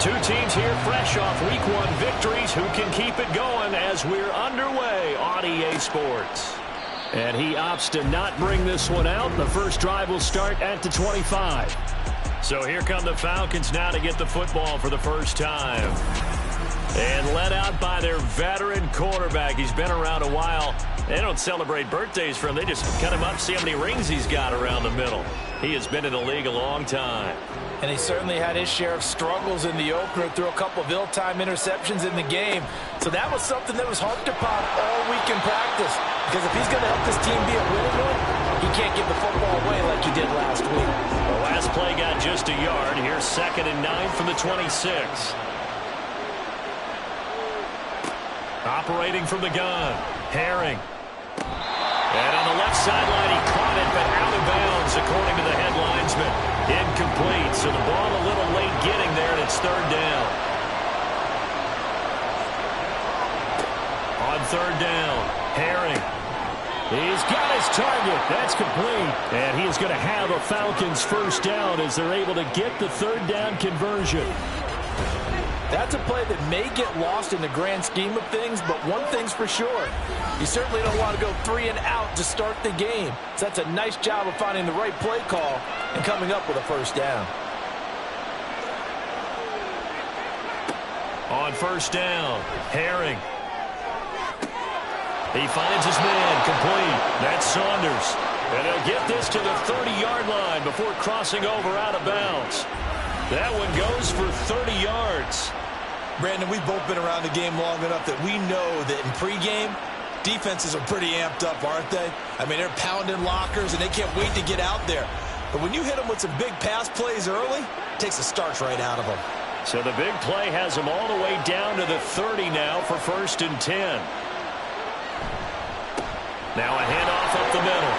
Two teams here fresh off Week 1 victories. Who can keep it going as we're underway on EA Sports? And he opts to not bring this one out. The first drive will start at the 25. So here come the Falcons now to get the football for the first time. And led out by their veteran quarterback. He's been around a while. They don't celebrate birthdays for him. They just cut him up, see how many rings he's got around the middle. He has been in the league a long time. And he certainly had his share of struggles in the opener, threw a couple of ill-timed interceptions in the game. So that was something that was harped upon all week in practice. Because if he's going to help this team be a winning one, he can't give the football away like he did last week. The last play got just a yard. Here's 2nd and 9 from the 26. Operating from the gun, Herring. And on the left sideline, he caught it, but out of bounds, according to the head linesman. Incomplete, so the ball a little late getting there, and it's 3rd down. On 3rd down, Herring. He's got his target. That's complete. And he is going to have a Falcons first down as they're able to get the 3rd down conversion. That's a play that may get lost in the grand scheme of things, but one thing's for sure. You certainly don't want to go 3 and out to start the game. So that's a nice job of finding the right play call and coming up with a first down. On 1st down, Herring. He finds his man, complete. That's Saunders. And he'll get this to the 30-yard line before crossing over out of bounds. That one goes for 30 yards. Brandon, we've both been around the game long enough that we know that in pregame, defenses are pretty amped up, aren't they? I mean, they're pounding lockers, and they can't wait to get out there. But when you hit them with some big pass plays early, it takes the starch right out of them. So the big play has them all the way down to the 30 now for 1st and 10. Now a handoff up the middle.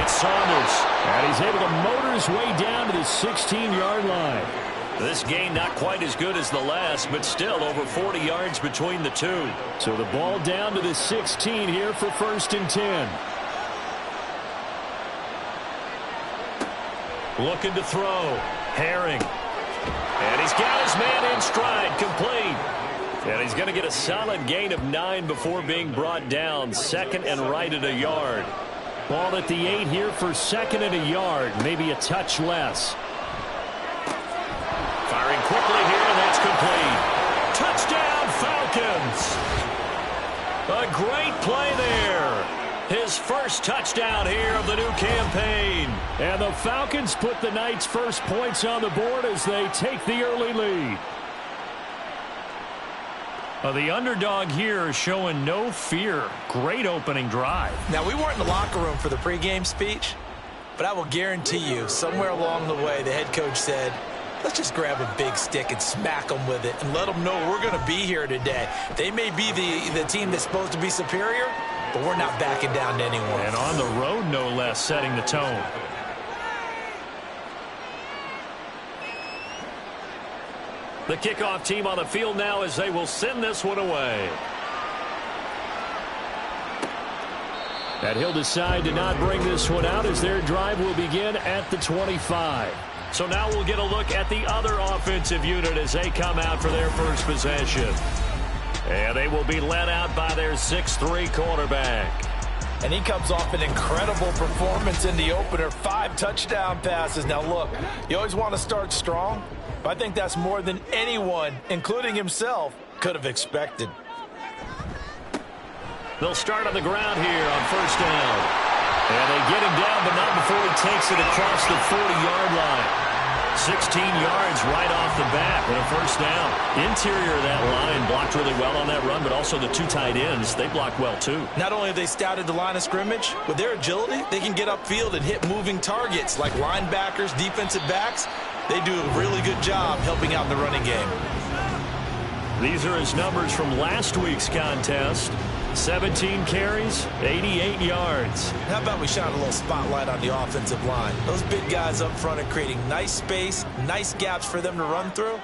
It's Saunders. And he's able to motor his way down to the 16-yard line. This gain not quite as good as the last, but still over 40 yards between the two. So the ball down to the 16 here for 1st and 10. Looking to throw. Herring. And he's got his man in stride, complete. And he's going to get a solid gain of 9 before being brought down. 2nd and right at a yard. Ball at the 8 here for 2nd and a yard. Maybe a touch less. Firing quickly here, and that's complete. Touchdown, Falcons. A great play there. His first touchdown here of the new campaign. And the Falcons put the night's first points on the board as they take the early lead. The underdog here is showing no fear. Great opening drive. Now, we weren't in the locker room for the pregame speech, but I will guarantee you somewhere along the way the head coach said, let's just grab a big stick and smack them with it and let them know we're going to be here today. They may be the team that's supposed to be superior, but we're not backing down to anyone. And on the road, no less, setting the tone. The kickoff team on the field now as they will send this one away. And he'll decide to not bring this one out as their drive will begin at the 25. So now we'll get a look at the other offensive unit as they come out for their first possession. And they will be led out by their 6'3" quarterback. And he comes off an incredible performance in the opener. 5 touchdown passes. Now, look, you always want to start strong, but I think that's more than anyone, including himself, could have expected. They'll start on the ground here on 1st down. And they get him down, but not before he takes it across the 40-yard line. 16 yards right off the bat and a first down. Interior of that line blocked really well on that run, but also the 2 tight ends, they blocked well too. Not only have they scouted the line of scrimmage, with their agility, they can get upfield and hit moving targets like linebackers, defensive backs. They do a really good job helping out in the running game. These are his numbers from last week's contest. 17 carries, 88 yards. How about we shine a little spotlight on the offensive line? Those big guys up front are creating nice space, nice gaps for them to run through.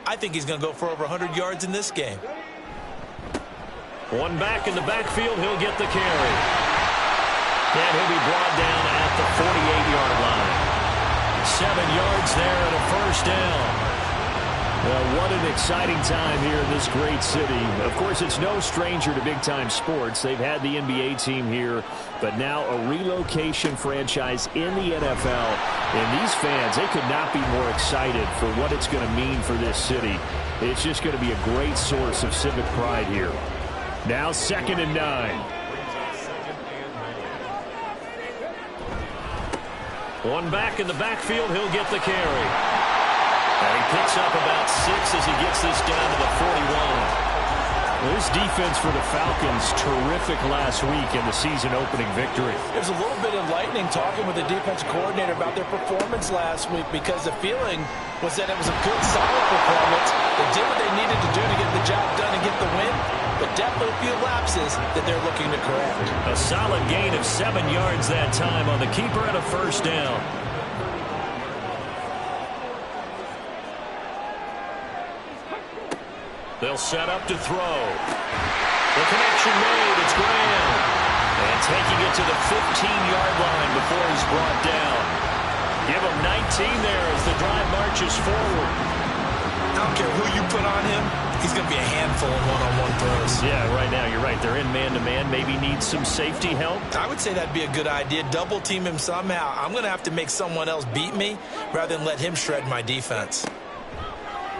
I think he's going to go for over 100 yards in this game. One back in the backfield, he'll get the carry. And he'll be brought down at the 48-yard line. 7 yards there and a first down. Well, what an exciting time here in this great city. Of course, it's no stranger to big-time sports. They've had the NBA team here, but now a relocation franchise in the NFL. And these fans, they could not be more excited for what it's going to mean for this city. It's just going to be a great source of civic pride here. Now 2nd and 9. One back in the backfield, he'll get the carry. And he picks up about 6 as he gets this down to the 41. This defense for the Falcons, terrific last week in the season-opening victory. It was a little bit enlightening talking with the defensive coordinator about their performance last week because the feeling was that it was a good, solid performance. They did what they needed to do to get the job done and get the win, but definitely a few lapses that they're looking to correct. A solid gain of 7 yards that time on the keeper and a first down. They'll set up to throw. The connection made. It's Graham. And taking it to the 15-yard line before he's brought down. Give him 19 there as the drive marches forward. I don't care who you put on him. He's going to be a handful in one-on-one throws. Yeah, right now you're right. They're in man-to-man. Maybe need some safety help. I would say that'd be a good idea. Double team him somehow. I'm going to have to make someone else beat me rather than let him shred my defense.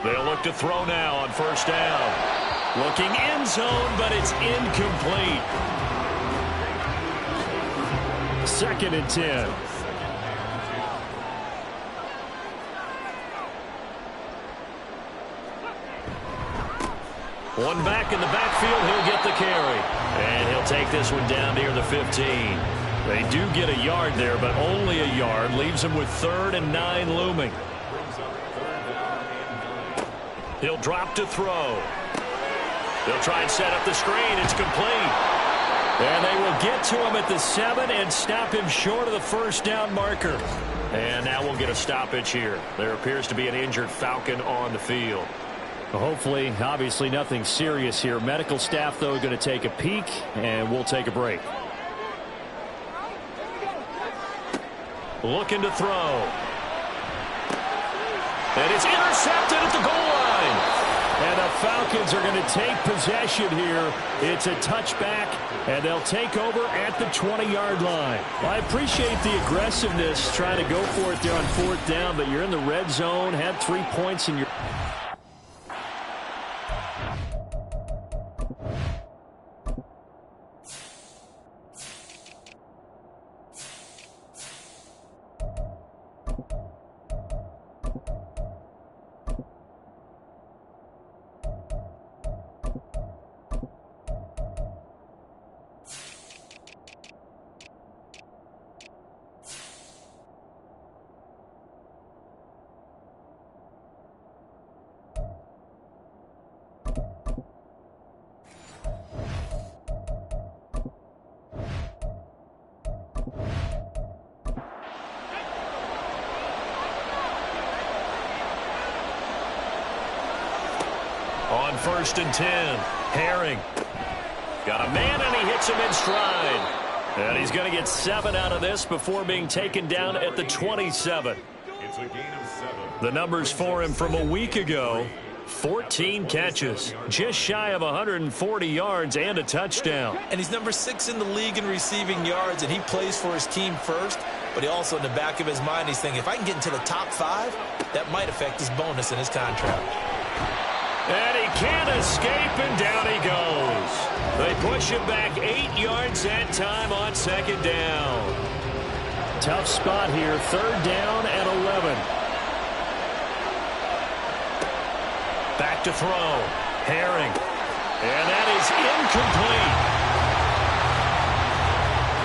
They'll look to throw now on first down. Looking end zone, but it's incomplete. 2nd and 10. One back in the backfield, he'll get the carry. And he'll take this one down near the 15. They do get a yard there, but only a yard. Leaves them with 3rd and 9 looming. He'll drop to throw. They'll try and set up the screen. It's complete. And they will get to him at the 7 and stop him short of the first down marker. And now we'll get a stoppage here. There appears to be an injured Falcon on the field. Well, hopefully, obviously nothing serious here. Medical staff, though, going to take a peek, and we'll take a break. Looking to throw. And it's intercepted at the goal line. And the Falcons are going to take possession here. It's a touchback, and they'll take over at the 20-yard line. Well, I appreciate the aggressiveness trying to go for it there on 4th down, but you're in the red zone, had 3 points in your... On 1st and 10, Herring. Got a man, and he hits him in stride. And he's going to get 7 out of this before being taken down at the 27. It's a gain of 7. The numbers for him from a week ago, 14 catches, just shy of 140 yards and a touchdown. And he's number 6 in the league in receiving yards, and he plays for his team first. But he also, in the back of his mind, he's thinking, if I can get into the top 5, that might affect his bonus in his contract. And he can't escape, and down he goes. They push him back 8 yards that time on 2nd down. Tough spot here, 3rd down and 11. Back to throw. Herring. And that is incomplete.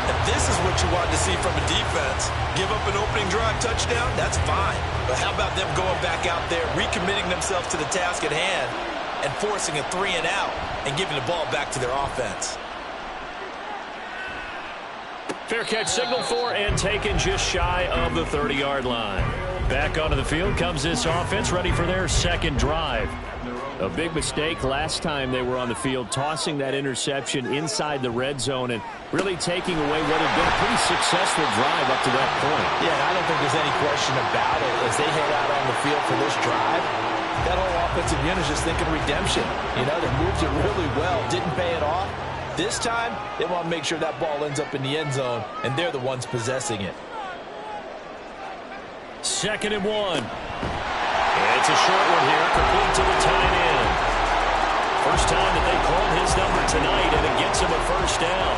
And this is what you want to see from a defense. Give up an opening drive touchdown, that's fine. But how about them going back out there, recommitting themselves to the task at hand, and forcing a 3 and out, and giving the ball back to their offense. Fair catch signal for and taken just shy of the 30-yard line. Back onto the field comes this offense, ready for their 2nd drive. A big mistake last time they were on the field, tossing that interception inside the red zone and really taking away what had been a pretty successful drive up to that point. Yeah, I don't think there's any question about it. As they head out on the field for this drive, That whole offensive unit is just thinking redemption. You know, they moved it really well, didn't pay it off. This time, they want to make sure that ball ends up in the end zone, and they're the ones possessing it. 2nd and 1. It's a short one here, complete to the tight end. First time that they called his number tonight, and it gets him a first down.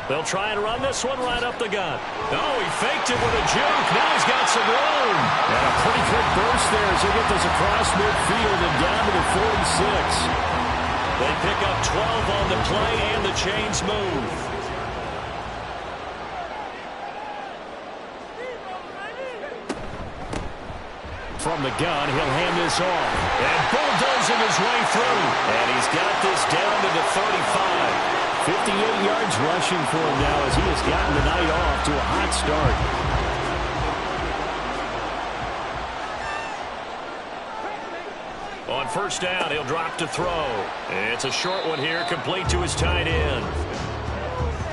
They'll try and run this one right up the gut. Oh, he faked it with a juke. Now he's got some room. And a pretty quick burst there as he gets this across midfield and down to the 46. They pick up 12 on the play, and the chains move. From the gun, he'll hand this off. And bulldozing his way through. And he's got this down to the 35. 58 yards rushing for him now as he has gotten the night off to a hot start. On first down, he'll drop to throw. It's a short one here, complete to his tight end.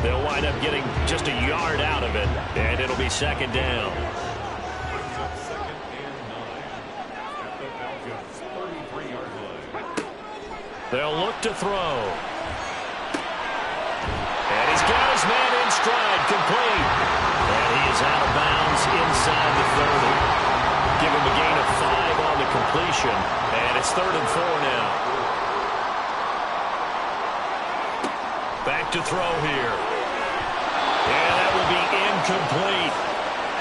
They'll wind up getting just a yard out of it, and it'll be 2nd down. They'll look to throw. And he's got his man in stride, complete. And he is out of bounds inside the 30. Give him a gain of 5 on the completion. And it's 3rd and 4 now. Back to throw here. And that will be incomplete.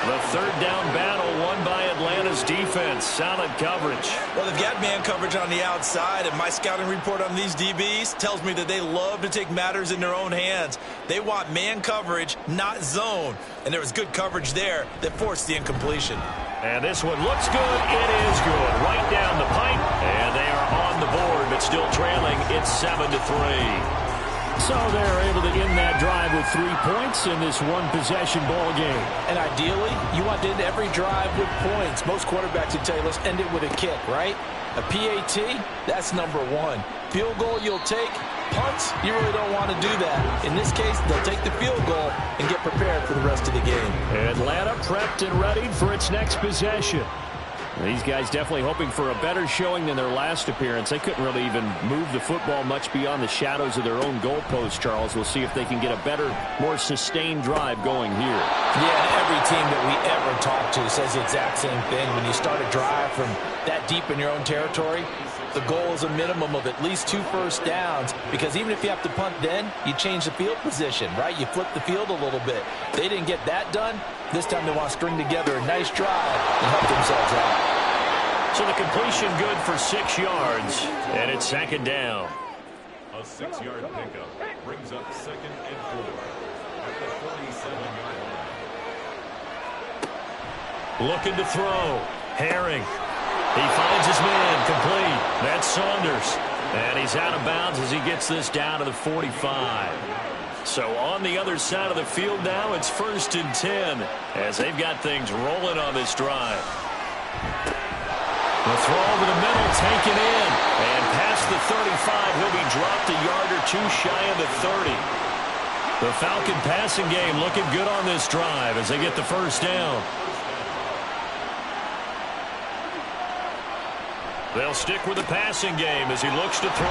The 3rd down battle won by Atlanta's defense. Solid coverage. Well, they've got man coverage on the outside, and my scouting report on these DBs tells me that they love to take matters in their own hands. They want man coverage, not zone. And there was good coverage there that forced the incompletion. And this one looks good. It is good. Right down the pipe. And they are on the board, but still trailing. It's 7-3. So they're able to end that drive with 3 points in this one-possession ball game. And ideally, you want to end every drive with points. Most quarterbacks would tell you, let's end it with a kick, right? A PAT, that's number 1. Field goal you'll take. Punts, you really don't want to do that. In this case, they'll take the field goal and get prepared for the rest of the game. Atlanta prepped and ready for its next possession. These guys definitely hoping for a better showing than their last appearance. They couldn't really even move the football much beyond the shadows of their own goalpost, Charles. We'll see if they can get a better, more sustained drive going here. Yeah, every team that we ever talk to says the exact same thing. When you start a drive from that deep in your own territory, the goal is a minimum of at least 2 first downs, because even if you have to punt then, you change the field position, right? You flip the field a little bit. They didn't get that done. This time they want to string together a nice drive and help themselves out. So the completion good for 6 yards, and it's 2nd down. A 6-yard pickup brings up 2nd and 4 at the 47-yard line. Looking to throw. Herring. He finds his man, complete. That's Saunders. And he's out of bounds as he gets this down to the 45. So on the other side of the field now, it's 1st and 10 as they've got things rolling on this drive. The throw over the middle, taken in. And past the 35, he'll be dropped a yard or 2 shy of the 30. The Falcon passing game looking good on this drive as they get the first down. They'll stick with the passing game as he looks to throw.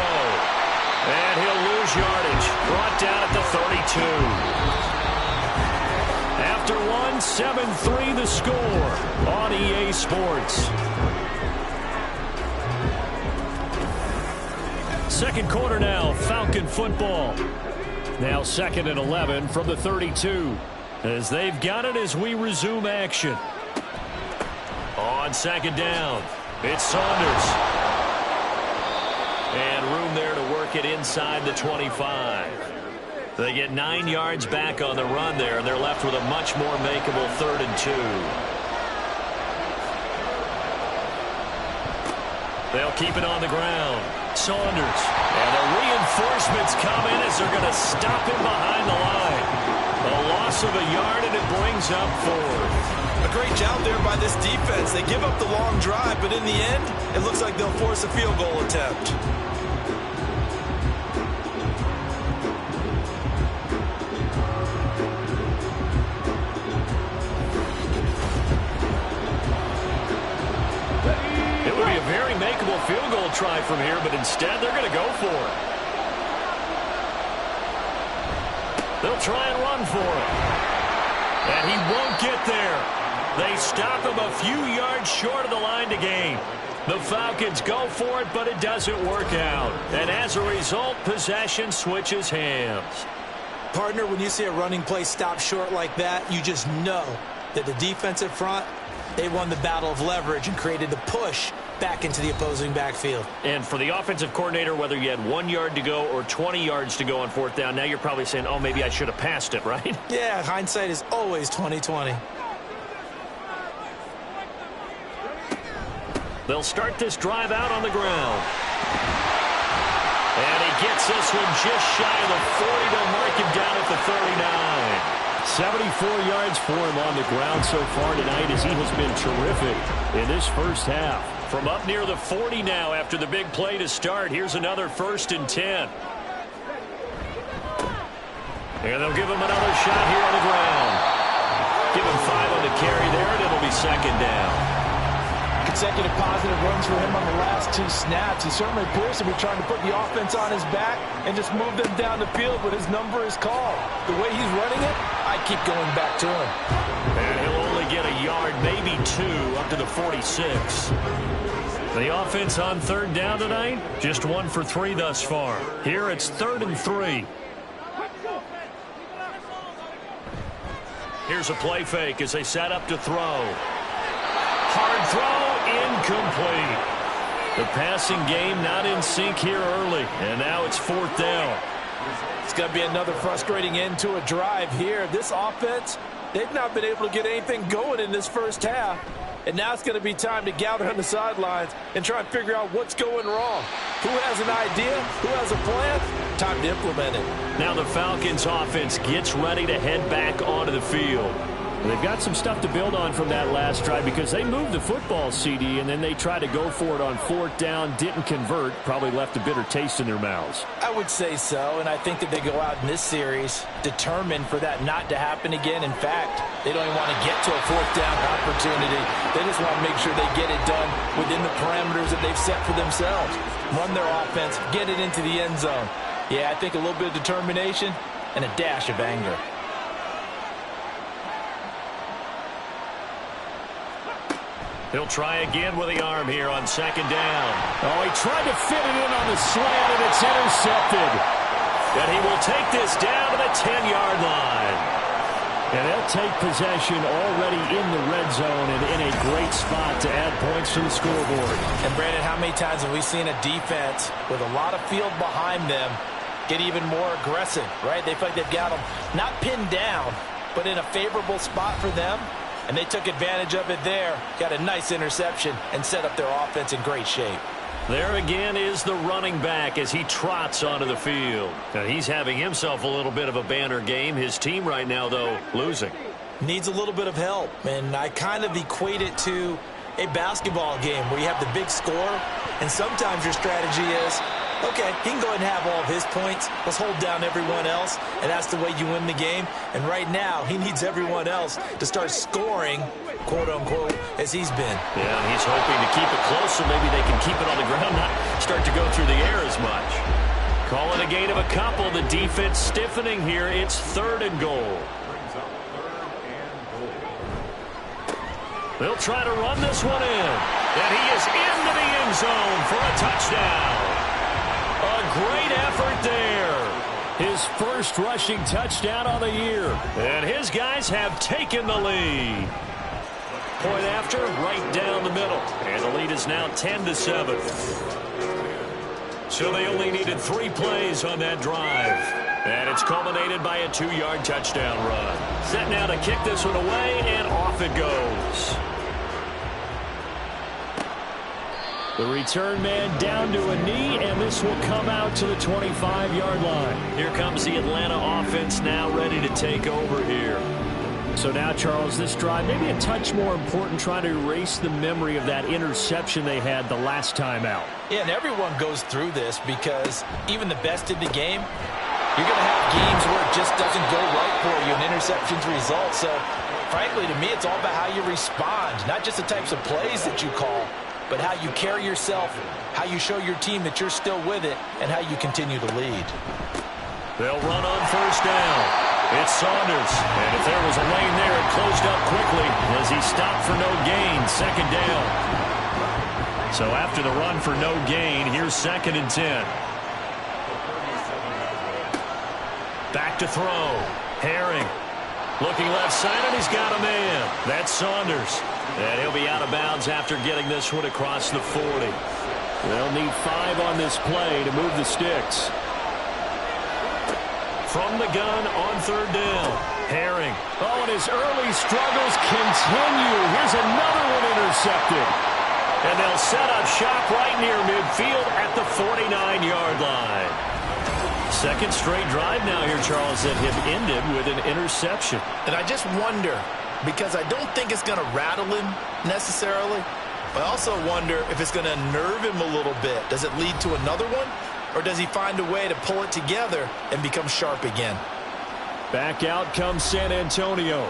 And he'll lose yardage. Brought down at the 32. After 1, 7-3 the score on EA Sports. Second quarter now, Falcon football. Now 2nd and 11 from the 32. As they've got it as we resume action. On 2nd down. It's Saunders. And room there to work it inside the 25. They get 9 yards back on the run there, and they're left with a much more makeable 3rd and 2. They'll keep it on the ground. Saunders. And the reinforcements come in as they're going to stop him behind the line. A loss of a yard, and it brings up 4. A great job there by this defense. They give up the long drive, but in the end, it looks like they'll force a field goal attempt. field goal try from here, but instead they're going to go for it. They'll try and run for it. And he won't get there. They stop him a few yards short of the line to gain. The Falcons go for it, but it doesn't work out. And as a result, possession switches hands. Partner, when you see a running play stop short like that, you just know that the defensive front, they won the battle of leverage and created the push back into the opposing backfield. And for the offensive coordinator, whether you had 1 yard to go or 20 yards to go on fourth down, now you're probably saying, oh, maybe I should have passed it, right? Yeah, hindsight is always 20/20. They'll start this drive out on the ground. And he gets this one just shy of the 40. They'll mark him down at the 39. 74 yards for him on the ground so far tonight as he has been terrific in this first half. From up near the 40 now after the big play to start. Here's another 1st and 10. And they'll give him another shot here on the ground. Give him 5 on the carry there, and it'll be 2nd down. Consecutive positive runs for him on the last 2 snaps. He certainly appears to be trying to put the offense on his back and just move them down the field when his number is called. The way he's running it, I keep going back to him. And he'll only get a yard, maybe 2, up to the 46. The offense on 3rd down tonight, just 1 for 3 thus far. Here it's 3rd and 3. Here's a play fake as they set up to throw. Hard throw, incomplete. The passing game not in sync here early, and now it's 4th down. It's going to be another frustrating end to a drive here. This offense, they've not been able to get anything going in this first half. And now it's going to be time to gather on the sidelines and try and figure out what's going wrong. Who has an idea? Who has a plan? Time to implement it. Now the Falcons offense gets ready to head back onto the field. They've got some stuff to build on from that last drive because they moved the football, CD, and then they tried to go for it on 4th down, didn't convert, probably left a bitter taste in their mouths. I would say so, and I think that they go out in this series determined for that not to happen again. In fact, they don't even want to get to a 4th down opportunity. They just want to make sure they get it done within the parameters that they've set for themselves. Run their offense, get it into the end zone. Yeah, I think a little bit of determination and a dash of anger. He'll try again with the arm here on 2nd down. Oh, he tried to fit it in on the slant, and it's intercepted. And he will take this down to the 10-yard line. And they'll take possession already in the red zone and in a great spot to add points to the scoreboard. And, Brandon, how many times have we seen a defense with a lot of field behind them get even more aggressive, right? They feel like they've got them not pinned down, but in a favorable spot for them. And they took advantage of it there, got a nice interception, and set up their offense in great shape. There again is the running back as he trots onto the field. Now he's having himself a little bit of a banner game. His team right now, though, losing. Needs a little bit of help, and I kind of equate it to a basketball game where you have the big score, and sometimes your strategy is, okay, he can go ahead and have all of his points. Let's hold down everyone else, and that's the way you win the game. And right now, he needs everyone else to start scoring, quote-unquote, as he's been. Yeah, he's hoping to keep it close so maybe they can keep it on the ground, not start to go through the air as much. Call it a gain of a couple. The defense stiffening here. It's 3rd and goal. They'll try to run this one in. And he is into the end zone for a touchdown. A great effort there. His first rushing touchdown of the year. And his guys have taken the lead. Point after, right down the middle. And the lead is now 10-7. So they only needed 3 plays on that drive. And it's culminated by a 2-yard touchdown run. Set now to kick this one away, and off it goes. The return man down to a knee, and this will come out to the 25-yard line. Here comes the Atlanta offense now ready to take over here. So now, Charles, this drive maybe a touch more important, trying to erase the memory of that interception they had the last time out. Yeah, and everyone goes through this because even the best in the game, you're going to have games where it just doesn't go right for you and interceptions result. So, frankly, to me, it's all about how you respond, not just the types of plays that you call. but how you carry yourself, how you show your team that you're still with it, and how you continue to lead. They'll run on first down. It's Saunders. And if there was a lane there, it closed up quickly as he stopped for no gain. Second down. So after the run for no gain, here's 2nd and 10. Back to throw. Herring. Looking left side, and he's got a man. That's Saunders. And he'll be out of bounds after getting this one across the 40. They'll need 5 on this play to move the sticks. From the gun on 3rd down. Herring. Oh, and his early struggles continue. Here's another one intercepted. And they'll set up shop right near midfield at the 49-yard line. Second straight drive now here, Charles, that have ended with an interception. And I just wonder, because I don't think it's going to rattle him necessarily, but I also wonder if it's going to unnerve him a little bit. Does it lead to another one? Or does he find a way to pull it together and become sharp again? Back out comes San Antonio.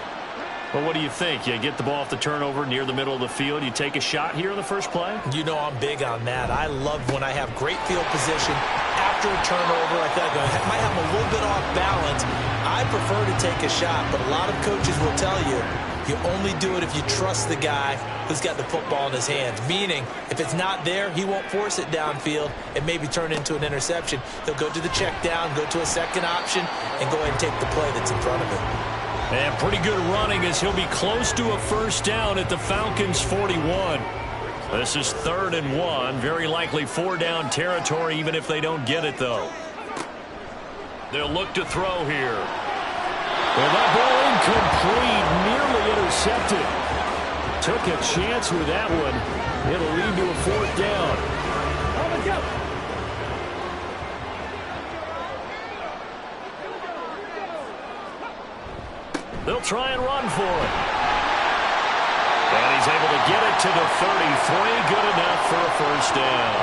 Well, what do you think? You get the ball off the turnover near the middle of the field. You take a shot here in the first play? You know I'm big on that. I love when I have great field position. After a turnover, I feel like I might have a little bit off balance. I prefer to take a shot, but a lot of coaches will tell you, you only do it if you trust the guy who's got the football in his hands. Meaning, if it's not there, he won't force it downfield and maybe turn into an interception. He'll go to the check down, go to a second option, and go ahead and take the play that's in front of him. And pretty good running as he'll be close to a first down at the Falcons' 41. This is 3rd and 1. Very likely 4-down territory, even if they don't get it, though. They'll look to throw here. Well, that ball incomplete, nearly intercepted. Took a chance with that one. It'll lead to a 4th down. They'll try and run for it. And he's able to get it to the 33. Good enough for a first down.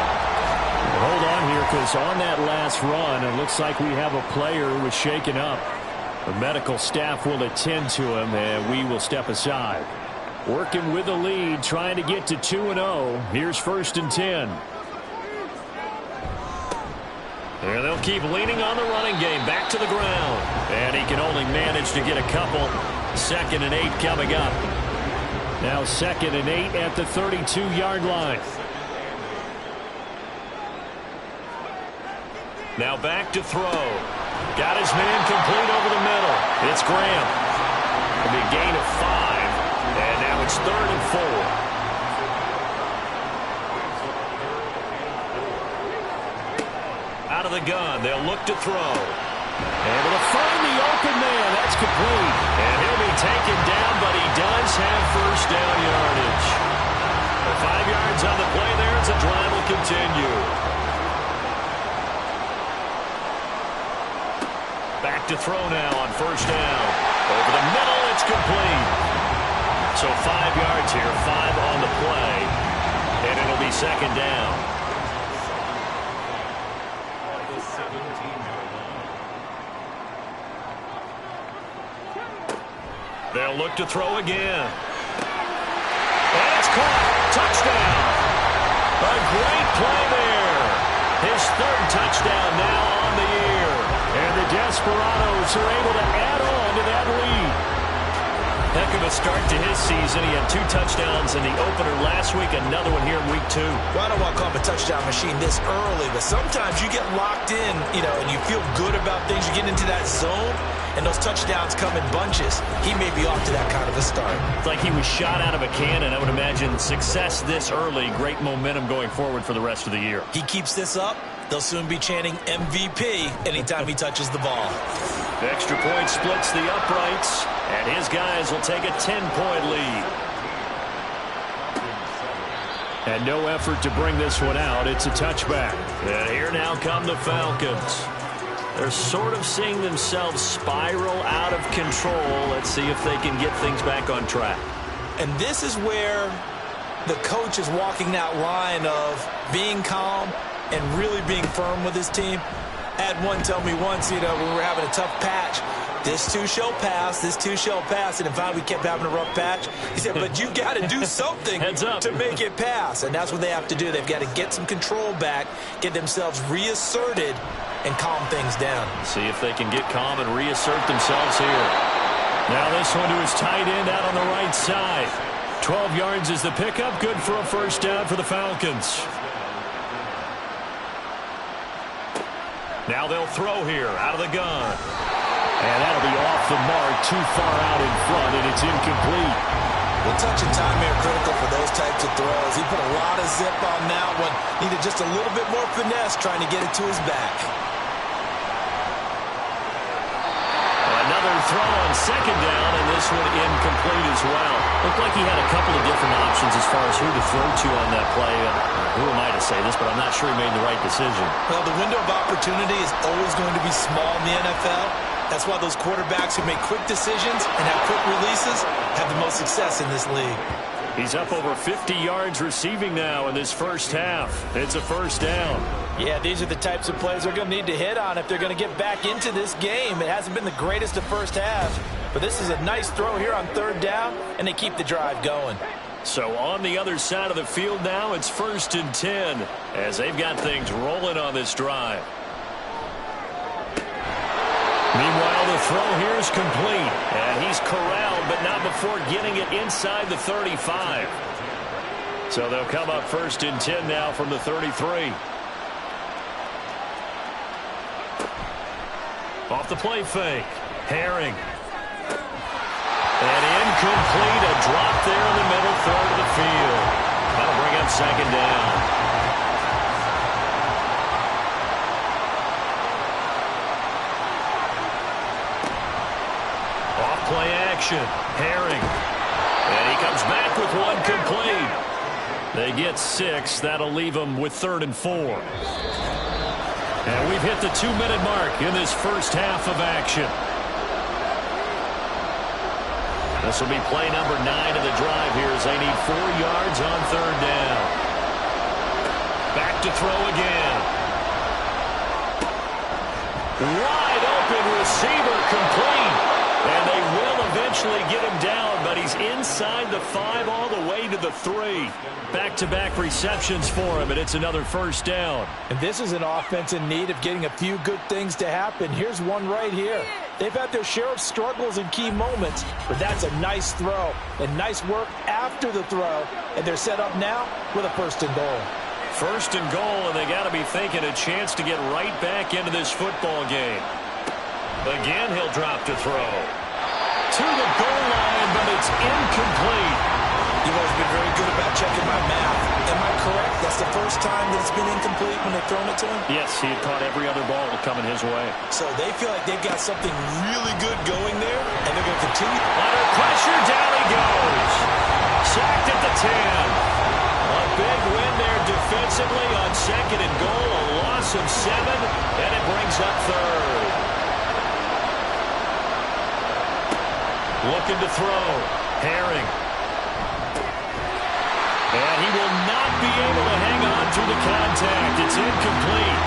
Hold on here, because on that last run, it looks like we have a player who was shaken up. The medical staff will attend to him, and we will step aside. Working with the lead, trying to get to 2-0. Here's 1st and 10. And they'll keep leaning on the running game. Back to the ground. And he can only manage to get a couple. 2nd and 8 coming up. Now 2nd and 8 at the 32-yard line. Now back to throw. Got his man complete over the middle. It's Graham. It'll be a gain of 5. And now it's 3rd and 4. Out of the gun. They'll look to throw. Able to find the open man. That's complete. And he'll be taken down, but he does have first down yardage. 5 yards on the play there as the drive will continue. Back to throw now on first down. Over the middle, it's complete. So 5 yards here, 5 on the play. And it'll be 2nd down. They'll look to throw again. And it's caught. Touchdown. A great play there. His 3rd touchdown now on the year. And the Desperados are able to add on to that lead. Heck of a start to his season. He had 2 touchdowns in the opener last week, another one here in week 2. Well, I don't want to call him a touchdown machine this early, but sometimes you get locked in, and you feel good about things. You get into that zone, and those touchdowns come in bunches. He may be off to that kind of a start. It's like he was shot out of a cannon. I would imagine success this early, great momentum going forward for the rest of the year. He keeps this up, they'll soon be chanting MVP anytime he touches the ball. The extra point splits the uprights, and his guys will take a 10-point lead. And no effort to bring this one out. It's a touchback. And here now come the Falcons. They're sort of seeing themselves spiral out of control. Let's see if they can get things back on track. And this is where the coach is walking that line of being calm and really being firm with his team. I had one tell me once, when we were having a tough patch, This too shall pass. This too shall pass. And if we kept having a rough patch, he said, but you've got to do something to make it pass. And that's what they have to do. They've got to get some control back, get themselves reasserted, and calm things down. See if they can get calm and reassert themselves here. Now this one to his tight end out on the right side. 12 yards is the pickup. Good for a first down for the Falcons. Now they'll throw here out of the gun. And that'll be off the mark, too far out in front, and it's incomplete. Well, touch and time here critical for those types of throws. He put a lot of zip on that one. Needed just a little bit more finesse trying to get it to his back. Another throw on second down, and this one incomplete as well. Looked like he had a couple of different options as far as who to throw to on that play. Who am I to say this, but I'm not sure he made the right decision. Well, the window of opportunity is always going to be small in the NFL. That's why those quarterbacks who make quick decisions and have quick releases have the most success in this league. He's up over 50 yards receiving now in this first half. It's a first down. Yeah, these are the types of plays they're going to need to hit on if they're going to get back into this game. It hasn't been the greatest of first halves, but this is a nice throw here on third down, and they keep the drive going. So on the other side of the field now, it's 1st and 10 as they've got things rolling on this drive. Meanwhile, the throw here is complete, and he's corralled, but not before getting it inside the 35. So they'll come up 1st and 10 now from the 33. Off the play fake. Herring. And incomplete. A drop there in the middle third of the field. That'll bring up second down. Off play action. Herring. And he comes back with one complete. They get 6. That'll leave them with 3rd and 4. And we've hit the 2-minute mark in this first half of action. This will be play number 9 of the drive here as they need 4 yards on third down. Back to throw again. Wide open receiver complete. And they will eventually get him down, but he's inside the 5 all the way to the 3. Back-to-back receptions for him, and it's another first down. And this is an offense in need of getting a few good things to happen. Here's one right here. They've had their share of struggles in key moments, but that's a nice throw and nice work after the throw, and they're set up now with a 1st and goal. 1st and goal, and they got to be thinking a chance to get right back into this football game. Again, he'll drop to throw. To the goal line, but it's incomplete. You've always been very good about checking my math. Am I correct? That's the first time that it's been incomplete when they've thrown it to him? Yes, he had caught every other ball coming his way. So they feel like they've got something really good going there, and they're going to continue. Under pressure, down he goes. Sacked at the 10. A big win there defensively on 2nd and goal. A loss of 7, and it brings up 3rd. Looking to throw. Herring. And he will not be able to hang on through the contact. It's incomplete.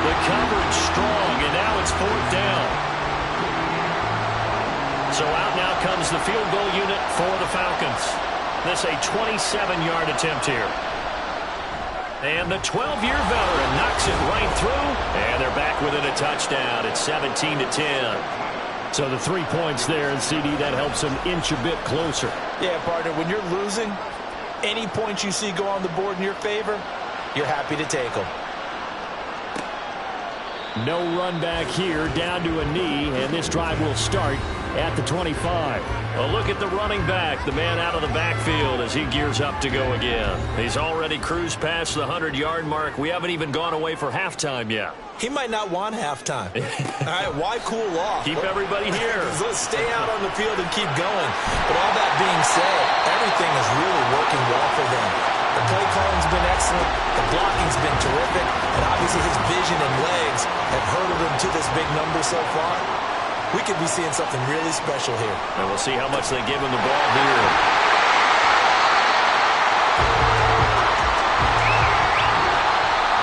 The coverage strong, and now it's 4th down. So out now comes the field goal unit for the Falcons. This a 27-yard attempt here. And the 12-year veteran knocks it right through, and they're back within a touchdown. It's 17-10. So the 3 points there, and CD, that helps them inch a bit closer. Yeah, partner, when you're losing, any points you see go on the board in your favor, you're happy to take them. No run back here, down to a knee, and this drive will start at the 25. A look at the running back, the man out of the backfield as he gears up to go again. He's already cruised past the 100-yard mark. We haven't even gone away for halftime yet. He might not want halftime. All right, why cool off? Keep everybody here. Let's stay out on the field and keep going. But all that being said, everything is really working well for them. The play calling's been excellent. The blocking's been terrific. And obviously his vision and legs have hurdled him to this big number so far. We could be seeing something really special here. And we'll see how much they give him the ball here.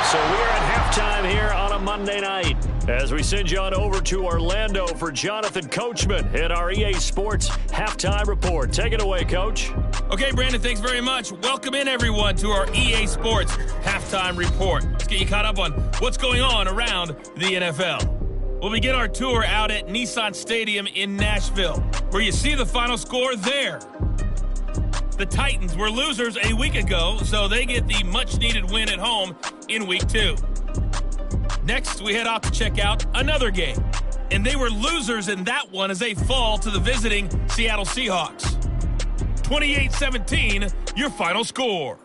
So we're at halftime here on a Monday night as we send you on over to Orlando for Jonathan Coachman at our EA Sports Halftime Report. Take it away, Coach. Okay, Brandon, thanks very much. Welcome in, everyone, to our EA Sports Halftime Report. Let's get you caught up on what's going on around the NFL. We'll begin our tour out at Nissan Stadium in Nashville, where you see the final score there. The Titans were losers a week ago, so they get the much-needed win at home in Week 2. Next, we head off to check out another game, and they were losers in that one as they fall to the visiting Seattle Seahawks. 28-17, your final score.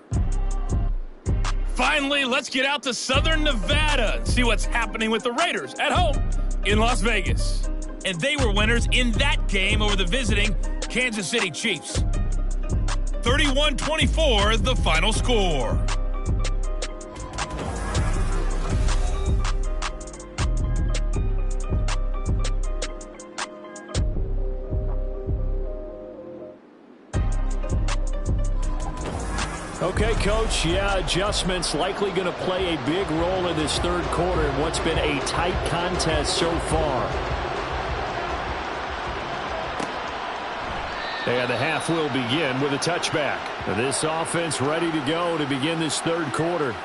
Finally, let's get out to Southern Nevada and see what's happening with the Raiders at home in Las Vegas. And they were winners in that game over the visiting Kansas City Chiefs. 31-24, the final score. Okay, Coach, adjustments likely going to play a big role in this third quarter in what's been a tight contest so far. And the half will begin with a touchback. This offense ready to go to begin this third quarter.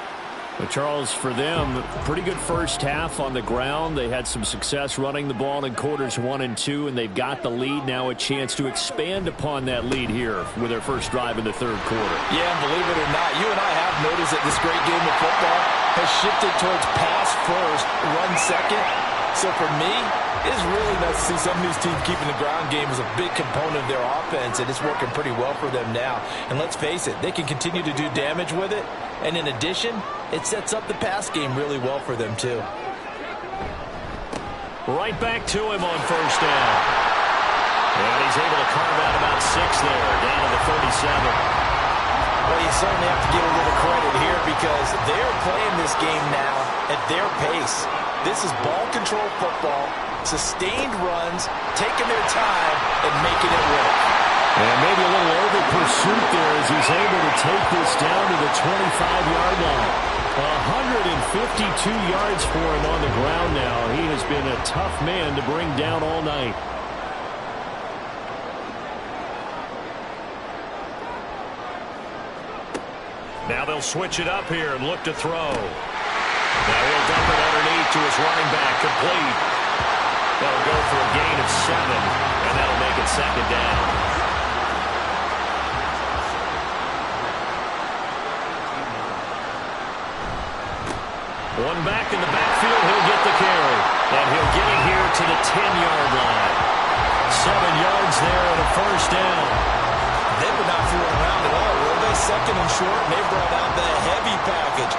But Charles, for them, pretty good first half on the ground. They had some success running the ball in quarters 1 and 2, and they've got the lead now, a chance to expand upon that lead here with their first drive in the third quarter. Yeah, and believe it or not, you and I have noticed that this great game of football has shifted towards pass first, run second. So for me, it's really nice to see some of these teams keeping the ground game as a big component of their offense, and it's working pretty well for them now. And let's face it, they can continue to do damage with it. And in addition, it sets up the pass game really well for them, too. Right back to him on first down. And he's able to carve out about 6 there, down to the 37. Well, you certainly have to give a little credit here because they're playing this game now at their pace. This is ball control football, sustained runs, taking their time, and making it work. And maybe a little over pursuit there as he's able to take this down to the 25-yard line. 152 yards for him on the ground now. He has been a tough man to bring down all night. Now they'll switch it up here and look to throw. Now he'll dump it underneath to his running back, complete. That'll go for a gain of 7, and that'll make it second down. One back in the backfield, he'll get the carry. And he'll get it here to the 10-yard line. 7 yards there and a first down. They were not fooling around at all, were they? Second and short, and they brought out the heavy package.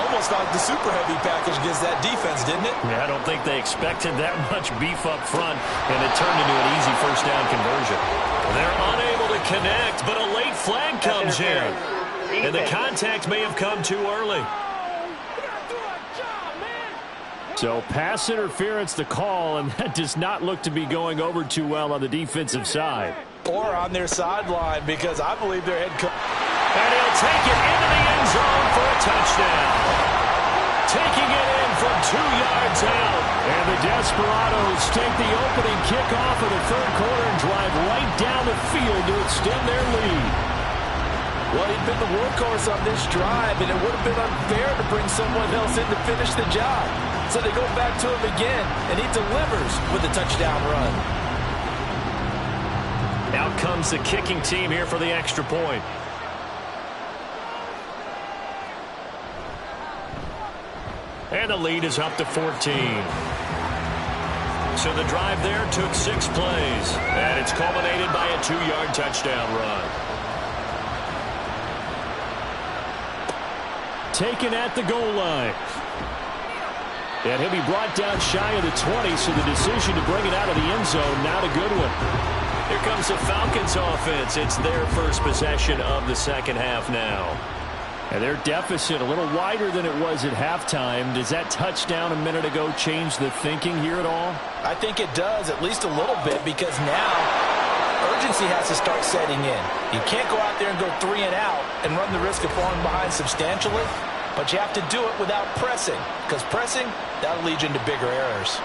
Almost like the super heavy package against that defense, didn't it? Yeah, I don't think they expected that much beef up front, and it turned into an easy first down conversion. They're unable to connect, but a late flag comes in. And the contact may have come too early. So pass interference the call, and that does not look to be going over too well on the defensive side. Or on their sideline, because I believe their head coach. And he'll take it into the end zone for a touchdown. Taking it in from 2 yards out. And the Desperados take the opening kickoff of the third quarter and drive right down the field to extend their lead. Well, he'd been the workhorse on this drive, and it would have been unfair to bring someone else in to finish the job. So they go back to him again, and he delivers with a touchdown run. Out comes the kicking team here for the extra point. And the lead is up to 14. So the drive there took 6 plays, and it's culminated by a 2-yard touchdown run. Taken at the goal line. And he'll be brought down shy of the 20, so the decision to bring it out of the end zone, not a good one. Here comes the Falcons offense. It's their first possession of the second half now. And their deficit a little wider than it was at halftime. Does that touchdown a minute ago change the thinking here at all? I think it does, at least a little bit, because now urgency has to start setting in. You can't go out there and go 3 and out and run the risk of falling behind substantially. But you have to do it without pressing, because pressing, that'll lead you into bigger errors.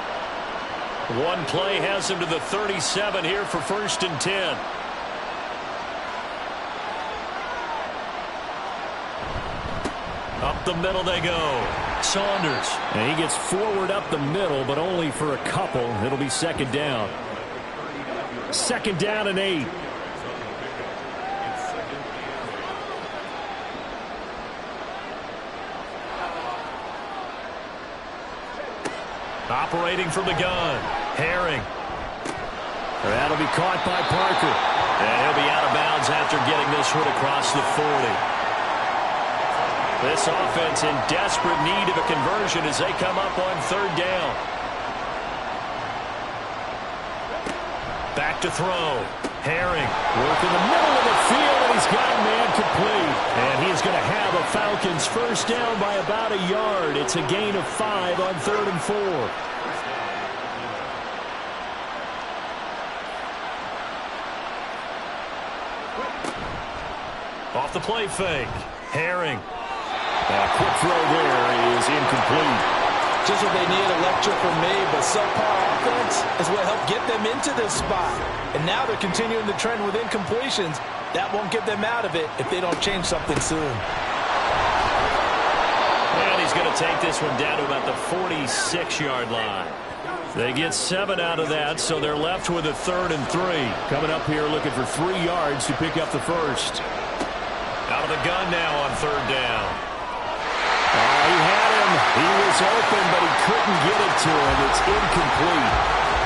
One play has him to the 37 here for 1st and 10. Up the middle they go. Saunders. And he gets forward up the middle, but only for a couple. It'll be 2nd down. 2nd down and 8. Operating from the gun. Herring. That'll be caught by Parker. And he'll be out of bounds after getting this one across the 40. This offense in desperate need of a conversion as they come up on 3rd down. Back to throw. Herring work in the middle of the field, and he's got a man complete. And he's going to have a Falcons 1st down by about a yard. It's a gain of 5 on 3rd and 4. Off the play fake. Herring. Quick throw there is incomplete. Just what they need, a lecture from me, but subpar offense is what helped get them into this spot. And now they're continuing the trend with incompletions. That won't get them out of it if they don't change something soon. And he's going to take this one down to about the 46-yard line. They get 7 out of that, so they're left with a 3rd and 3. Coming up here looking for 3 yards to pick up the first. Out of the gun now on 3rd down. He had him. He was open, but he couldn't get it to him. It's incomplete.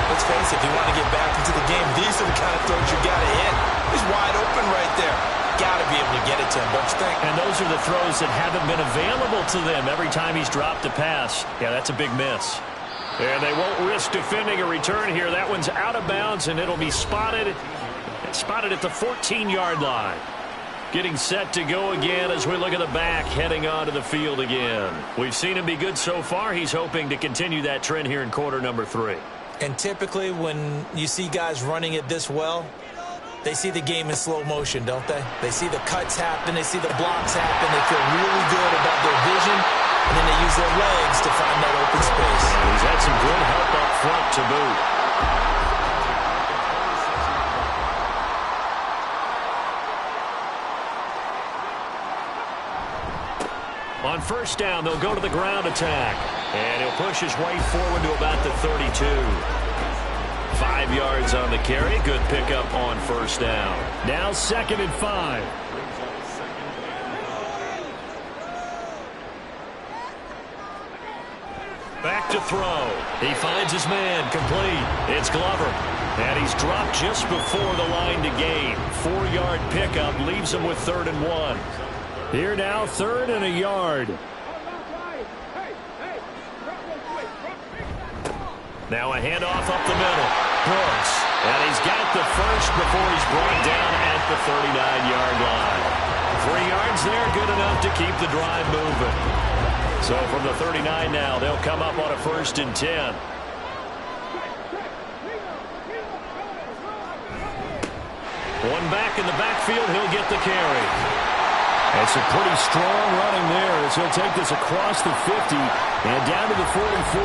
Let's face it, if you want to get back into the game, these are the kind of throws you got to hit. He's wide open right there. Got to be able to get it to him, don't you think? And those are the throws that haven't been available to them every time he's dropped a pass. Yeah, that's a big miss. And they won't risk defending a return here. That one's out of bounds, and it'll be spotted at the 14-yard line. Getting set to go again as we look at the back, heading onto the field again. We've seen him be good so far. He's hoping to continue that trend here in quarter number 3. And typically when you see guys running it this well, they see the game in slow motion, don't they? They see the cuts happen, they see the blocks happen, they feel really good about their vision, and then they use their legs to find that open space. And he's had some good help up front to boot. On 1st down, they'll go to the ground attack. And he'll push his way forward to about the 32. 5 yards on the carry. Good pickup on 1st down. Now 2nd and 5. Back to throw. He finds his man complete. It's Glover. And he's dropped just before the line to gain. 4-yard pickup leaves him with 3rd and 1. Here now, 3rd and a yard. Now a handoff up the middle. Brooks. And he's got the first before he's brought down at the 39-yard line. 3 yards there, good enough to keep the drive moving. So from the 39 now, they'll come up on a 1st and 10. One back in the backfield, he'll get the carry. It's a pretty strong running there as he'll take this across the 50 and down to the 44.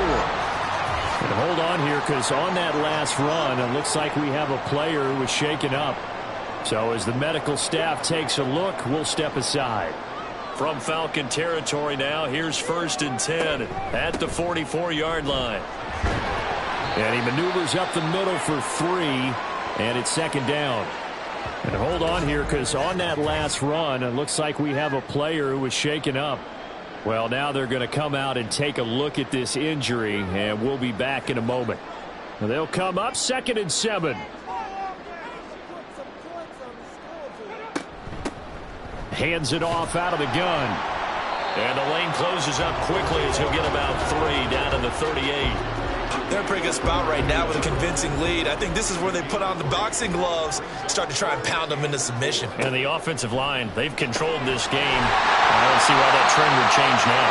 And hold on here because on that last run, it looks like we have a player who was shaken up. So as the medical staff takes a look, we'll step aside. From Falcon territory now, here's 1st and 10 at the 44-yard line. And he maneuvers up the middle for 3, and it's 2nd down. And hold on here because on that last run, it looks like we have a player who was shaken up. Well, now they're going to come out and take a look at this injury, and we'll be back in a moment. They'll come up 2nd and 7. Hands it off out of the gun. And the lane closes up quickly as he'll get about 3 down to the 38. They're in a pretty good spot right now with a convincing lead. I think this is where they put on the boxing gloves, start to try and pound them into submission. And the offensive line, they've controlled this game. I don't see why that trend would change now.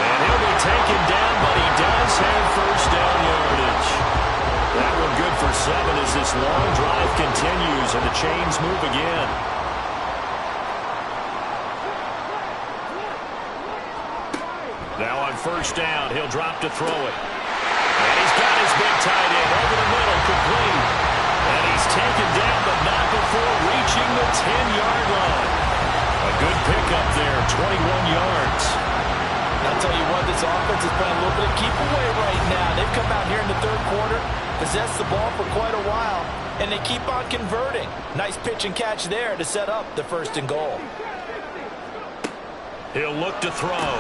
And he'll be taken down, but he does have 1st down yardage. That one good for 7 as this long drive continues and the chains move again. Now on first down, he'll drop to throw it. And he's got his big tight end over the middle, complete. And he's taken down, but not before reaching the 10-yard line. A good pickup there, 21 yards. I'll tell you what, this offense is playing a little bit of keep away right now. They've come out here in the third quarter, possessed the ball for quite a while, and they keep on converting. Nice pitch and catch there to set up the 1st and goal. He'll look to throw.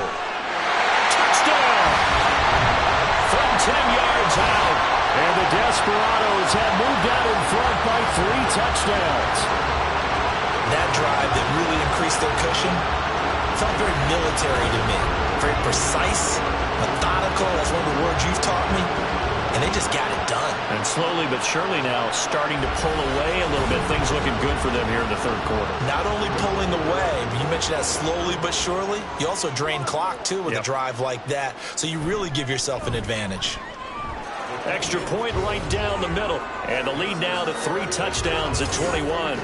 Touchdown! From 10 yards out. And the Desperados have moved out in front by 3 touchdowns. That drive that really increased their cushion felt very military to me. Very precise, methodical. That's one of the words you've taught me. And they just got it done. And slowly but surely now starting to pull away a little bit. Things looking good for them here in the third quarter. Not only pulling away, but you mentioned that slowly but surely. You also drain clock, too, with a drive like that. So you really give yourself an advantage. Extra point right down the middle. And the lead now to 3 touchdowns at 21.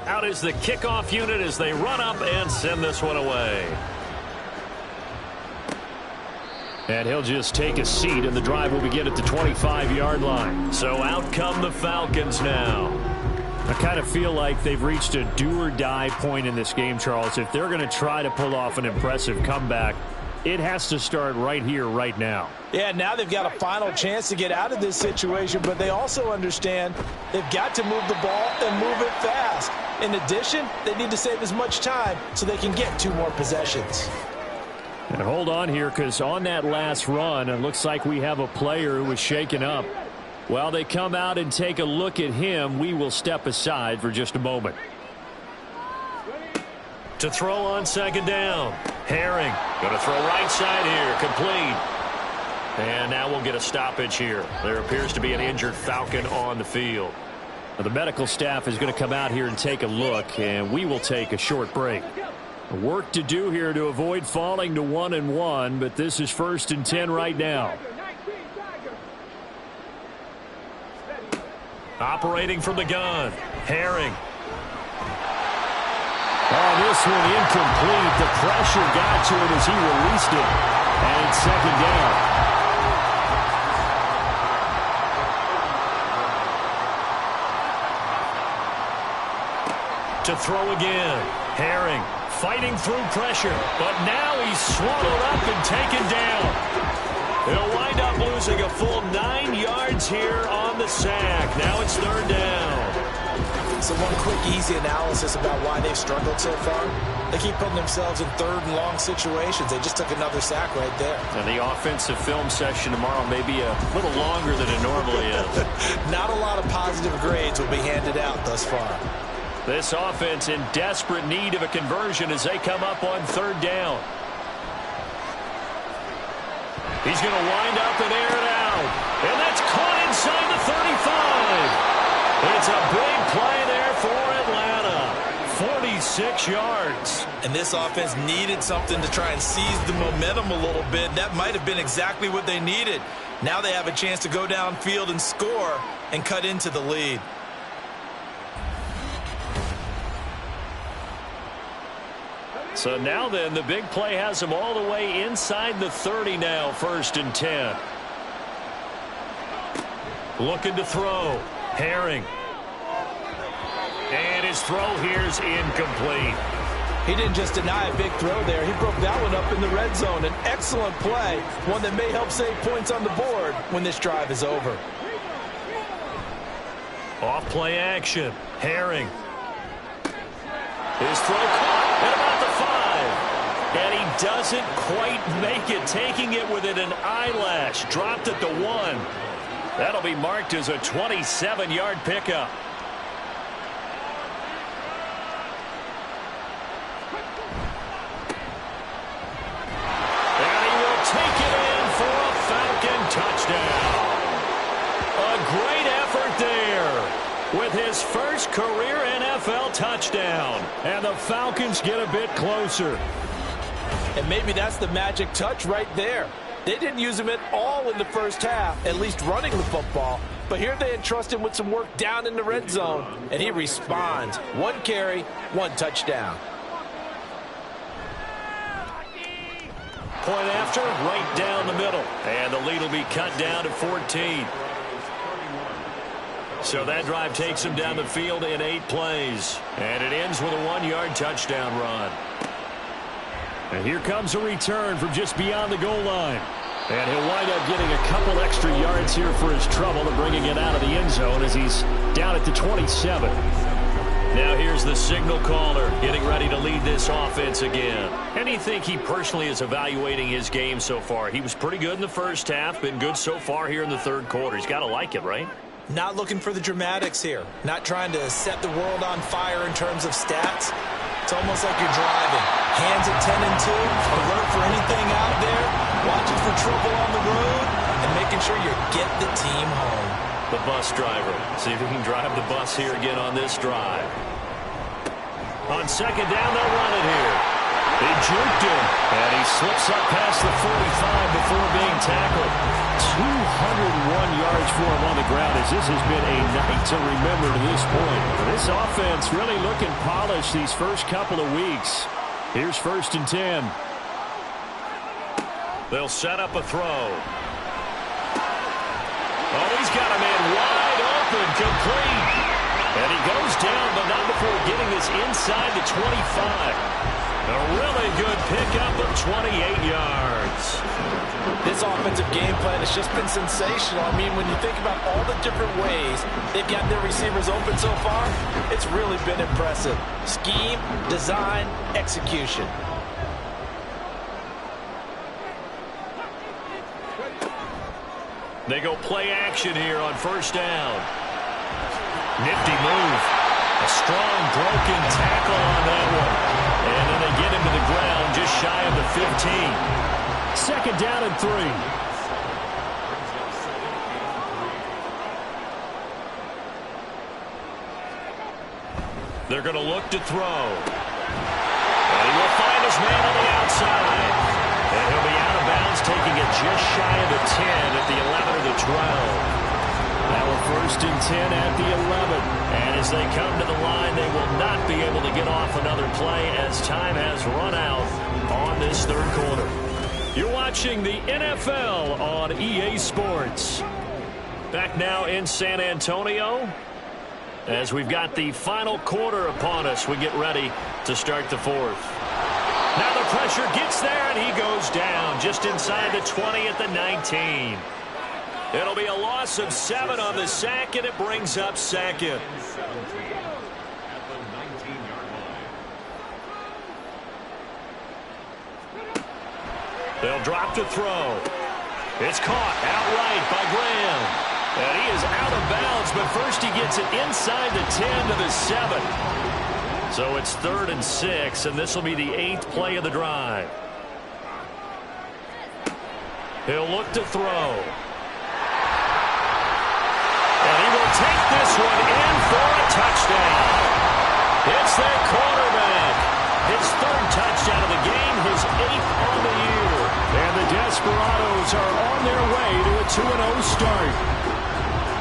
Out is the kickoff unit as they run up and send this one away. And he'll just take a seat, and the drive will begin at the 25-yard line. So out come the Falcons now. I kind of feel like they've reached a do-or-die point in this game, Charles. If they're going to try to pull off an impressive comeback, it has to start right here, right now. Yeah, now they've got a final chance to get out of this situation, but they also understand they've got to move the ball and move it fast. In addition, they need to save as much time so they can get 2 more possessions. And hold on here, because on that last run, it looks like we have a player who was shaken up. While they come out and take a look at him, we will step aside for just a moment. To throw on 2nd down. Herring going to throw right side here. Complete. And now we'll get a stoppage here. There appears to be an injured Falcon on the field. Now, the medical staff is going to come out here and take a look, and we will take a short break. Work to do here to avoid falling to 1-1, but this is 1st and 10 right now. Operating from the gun. Herring. Oh, this one incomplete. The pressure got to him as he released it. And it's 2nd down. To throw again. Herring fighting through pressure. But now he's swallowed up and taken down. He'll wind up losing a full 9 yards here on the sack. Now it's 3rd down. So one quick, easy analysis about why they've struggled so far. They keep putting themselves in 3rd and long situations. They just took another sack right there. And the offensive film session tomorrow may be a little longer than it normally is. Not a lot of positive grades will be handed out thus far. This offense in desperate need of a conversion as they come up on 3rd down. He's going to wind up and air it out. And that's caught inside the 35. It's a big play there for Atlanta. 46 yards. And this offense needed something to try and seize the momentum a little bit. That might have been exactly what they needed. Now they have a chance to go downfield and score and cut into the lead. So now then, the big play has them all the way inside the 30 now, 1st and 10. Looking to throw. Herring. And his throw here is incomplete. He didn't just deny a big throw there. He broke that one up in the red zone. An excellent play, one that may help save points on the board when this drive is over. Off play action. Herring. His throw caught at about the 5. And he doesn't quite make it, taking it within an eyelash. Dropped at the 1. That'll be marked as a 27-yard pickup. And he will take it in for a Falcon touchdown. A great effort there with his first career NFL touchdown. And the Falcons get a bit closer. And maybe that's the magic touch right there. They didn't use him at all in the first half, at least running the football. But here they entrust him with some work down in the red zone, and he responds. 1 carry, 1 touchdown. Point after, right down the middle. And the lead will be cut down to 14. So that drive takes him down the field in 8 plays. And it ends with a 1-yard touchdown run. And here comes a return from just beyond the goal line. And he'll wind up getting a couple extra yards here for his trouble and bringing it out of the end zone as he's down at the 27. Now here's the signal caller getting ready to lead this offense again. And do you think he personally is evaluating his game so far? He was pretty good in the first half, been good so far here in the third quarter. He's got to like it, right? Not looking for the dramatics here. Not trying to set the world on fire in terms of stats. It's almost like you're driving. Hands at 10 and 2, alert for anything out there, watching for trouble on the road, and making sure you get the team home. The bus driver. See if he can drive the bus here again on this drive. On second down, they'll run it here. They juked him, and he slips up past the 45 before being tackled. 201 yards for him on the ground as this has been a night to remember to this point. This offense really looking polished these first couple of weeks. Here's 1st and 10. They'll set up a throw. Oh, he's got a man wide open, complete. And he goes down, but not before getting this inside the 25. A really good pickup of 28 yards. This offensive game plan has just been sensational. I mean, when you think about all the different ways they've got their receivers open so far, it's really been impressive. Scheme, design, execution. They go play action here on 1st down. Nifty move. A strong broken tackle on that one. And then they get him to the ground just shy of the 15. 2nd down and 3. They're going to look to throw. And he will find his man on the outside. And he'll be out of bounds, taking it just shy of the 10 at the 11 or the 12. Now a 1st and 10 at the 11. And as they come to the line, they will not be able to get off another play as time has run out on this third quarter. You're watching the NFL on EA Sports. Back now in San Antonio as we've got the final quarter upon us. We get ready to start the 4th. Now the pressure gets there, and he goes down just inside the 20 at the 19. It'll be a loss of 7 on the sack, and it brings up 2nd. They'll drop to throw. It's caught outright by Graham. And he is out of bounds, but first he gets it inside the 10 to the 7. So it's 3rd and 6, and this will be the 8th play of the drive. He'll look to throw. And he will take this one in for a touchdown. It's their quarterback. His 3rd touchdown of the game, his 8th on the year. And the Desperados are on their way to a 2-0 start.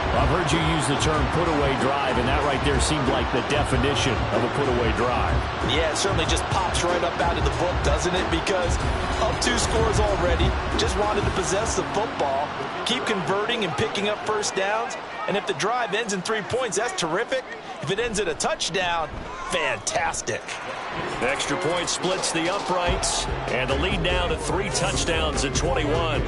I've heard you use the term put-away drive, and that right there seemed like the definition of a put-away drive. Yeah, it certainly just pops right up out of the book, doesn't it? Because up 2 scores already, just wanted to possess the football, keep converting and picking up 1st downs, and if the drive ends in 3 points, that's terrific. If it ends in a touchdown, fantastic. The extra point splits the uprights, and the lead now to 3 touchdowns at 21.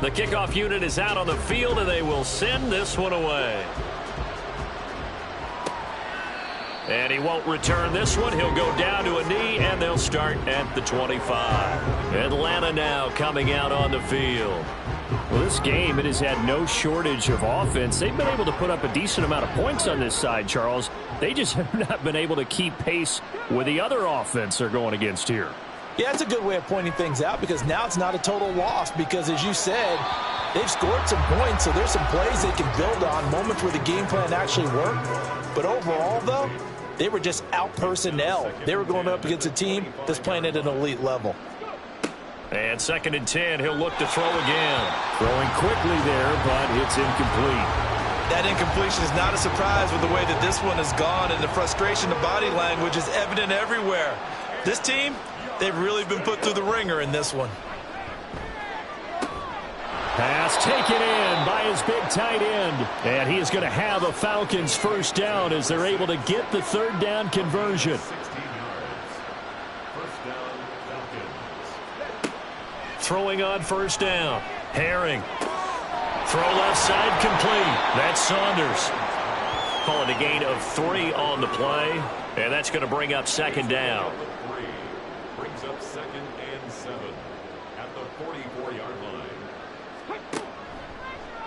The kickoff unit is out on the field, and they will send this one away. And he won't return this one. He'll go down to a knee, and they'll start at the 25. Atlanta now coming out on the field. Well, this game, it has had no shortage of offense. They've been able to put up a decent amount of points on this side, Charles. They just have not been able to keep pace with the other offense they're going against here. Yeah, that's a good way of pointing things out, because now it's not a total loss, because as you said, they've scored some points, so there's some plays they can build on, moments where the game plan actually worked. But overall, though, they were just out personnel. They were going up against a team that's playing at an elite level. And 2nd and 10, he'll look to throw again. Throwing quickly there, but it's incomplete. That incompletion is not a surprise with the way that this one has gone, and the frustration, the body language is evident everywhere. This team, they've really been put through the ringer in this one. Pass taken in by his big tight end. And he is going to have a Falcons first down as they're able to get the 3rd down conversion. 16 yards. First down, Falcons. Throwing on 1st down. Herring. Throw left side complete. That's Saunders. Calling a gain of 3 on the play. And that's going to bring up 2nd down. 3 brings up 2nd and 7 at the 44-yard line.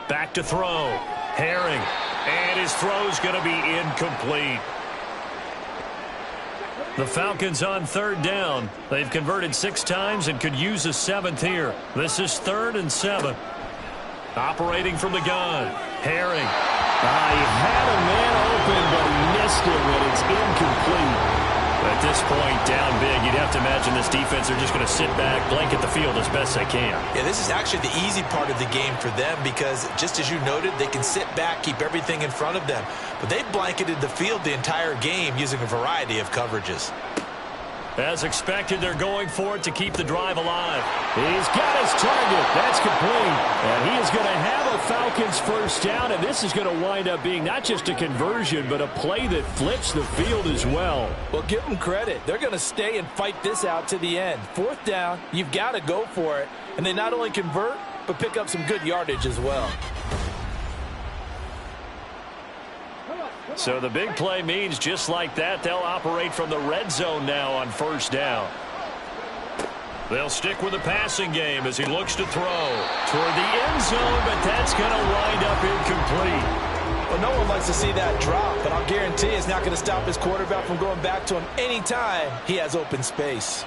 Back to throw. Herring. And his throw's going to be incomplete. The Falcons on 3rd down. They've converted 6 times and could use a 7th here. This is 3rd and 7. Operating from the gun. Herring. He had a man open, but he missed him, and it's incomplete. At this point, down big, you'd have to imagine this defense are just going to sit back, blanket the field as best they can. Yeah, this is actually the easy part of the game for them because, just as you noted, they can sit back, keep everything in front of them. But they've blanketed the field the entire game using a variety of coverages. As expected, they're going for it to keep the drive alive. He's got his target. That's complete. And he is going to have a Falcons first down, and this is going to wind up being not just a conversion, but a play that flips the field as well. Well, give them credit. They're going to stay and fight this out to the end. 4th down, you've got to go for it. And they not only convert, but pick up some good yardage as well. So the big play means just like that, they'll operate from the red zone now on 1st down. They'll stick with the passing game as he looks to throw toward the end zone, but that's going to wind up incomplete. Well, no one likes to see that drop, but I'll guarantee it's not going to stop his quarterback from going back to him anytime he has open space.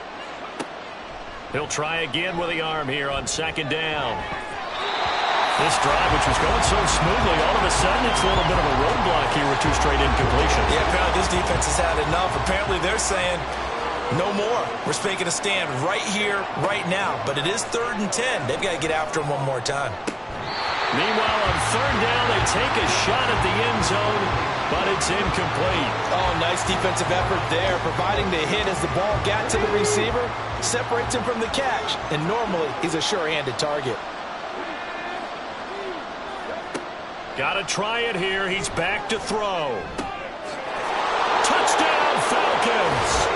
He'll try again with the arm here on 2nd down. This drive, which was going so smoothly, all of a sudden it's a little bit of a roadblock here with 2 straight incompletions. Yeah, apparently this defense has had enough. Apparently they're saying, no more. We're making a stand right here, right now. But it is 3rd and 10. They've got to get after him one more time. Meanwhile, on 3rd down, they take a shot at the end zone, but it's incomplete. Oh, nice defensive effort there, providing the hit as the ball got to the receiver, separates him from the catch, and normally he's a sure-handed target. Got to try it here. He's back to throw. Touchdown, Falcons!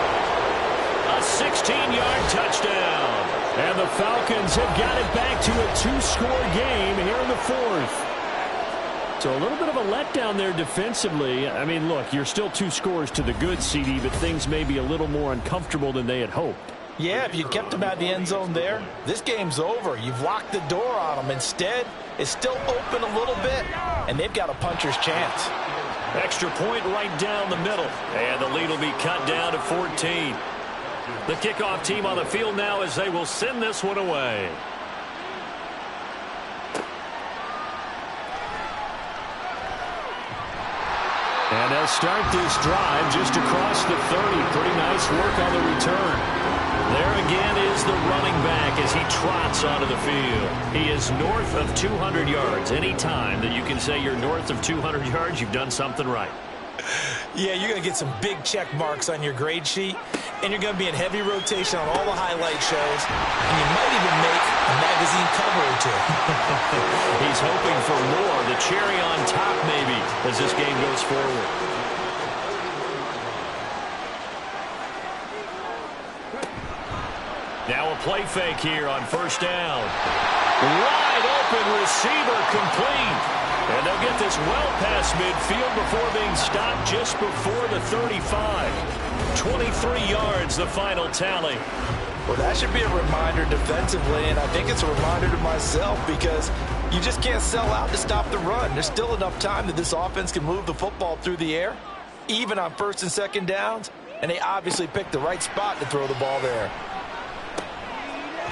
A 16-yard touchdown. And the Falcons have got it back to a 2-score game here in the 4th. So a little bit of a letdown there defensively. I mean, look, you're still 2 scores to the good, CD, but things may be a little more uncomfortable than they had hoped. Yeah, if you kept them out of the end zone there, this game's over. You've locked the door on them. Instead, it's still open a little bit, and they've got a puncher's chance. Extra point right down the middle, and the lead will be cut down to 14. The kickoff team on the field now as they will send this one away. And they'll start this drive just across the 30. Pretty nice work on the return. There again is the running back as he trots onto the field. He is north of 200 yards. Any time that you can say you're north of 200 yards, you've done something right. Yeah, you're going to get some big check marks on your grade sheet, and you're going to be in heavy rotation on all the highlight shows, and you might even make a magazine cover or two. He's hoping for more, the cherry on top maybe, as this game goes forward. Now a play fake here on 1st down. Wide open receiver complete. And they'll get this well past midfield before being stopped just before the 35. 23 yards, the final tally. Well, that should be a reminder defensively, and I think it's a reminder to myself because you just can't sell out to stop the run. There's still enough time that this offense can move the football through the air, even on 1st and 2nd downs, and they obviously picked the right spot to throw the ball there.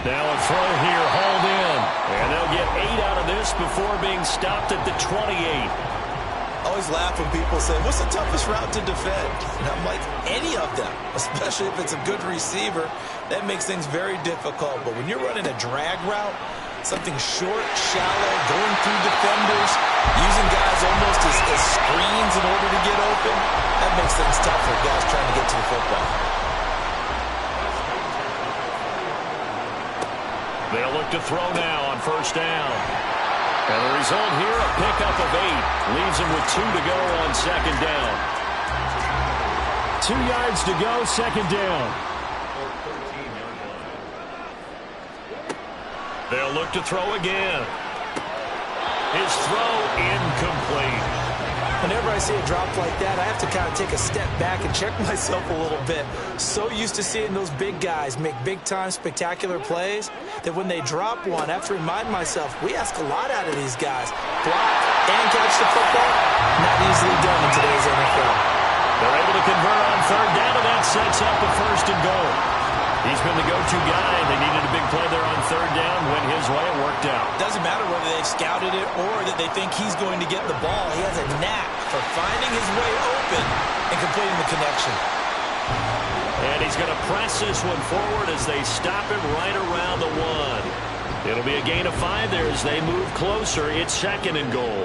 Now a throw here, hauled in. And they'll get 8 out of this before being stopped at the 28. I always laugh when people say, what's the toughest route to defend? And I'm like, any of them, especially if it's a good receiver. That makes things very difficult. But when you're running a drag route, something short, shallow, going through defenders, using guys almost as screens in order to get open, that makes things tough for guys trying to get to the football. They'll look to throw now on first down. And the result here, a pickup of 8. Leaves him with 2 to go on second down. 2 yards to go, second down. They'll look to throw again. His throw incomplete. Whenever I see a drop like that, I have to kind of take a step back and check myself a little bit. So used to seeing those big guys make big-time spectacular plays that when they drop one, I have to remind myself, we ask a lot out of these guys. Block and catch the football, not easily done in today's NFL. They're able to convert on third down, and that sets up a first and goal. He's been the go-to guy. They needed a big play there on third down. Went his way. It worked out. Doesn't matter whether they've scouted it or that they think he's going to get the ball. He has a knack for finding his way open and completing the connection. And he's going to press this one forward as they stop him right around the 1. It'll be a gain of 5 there as they move closer. It's second and goal.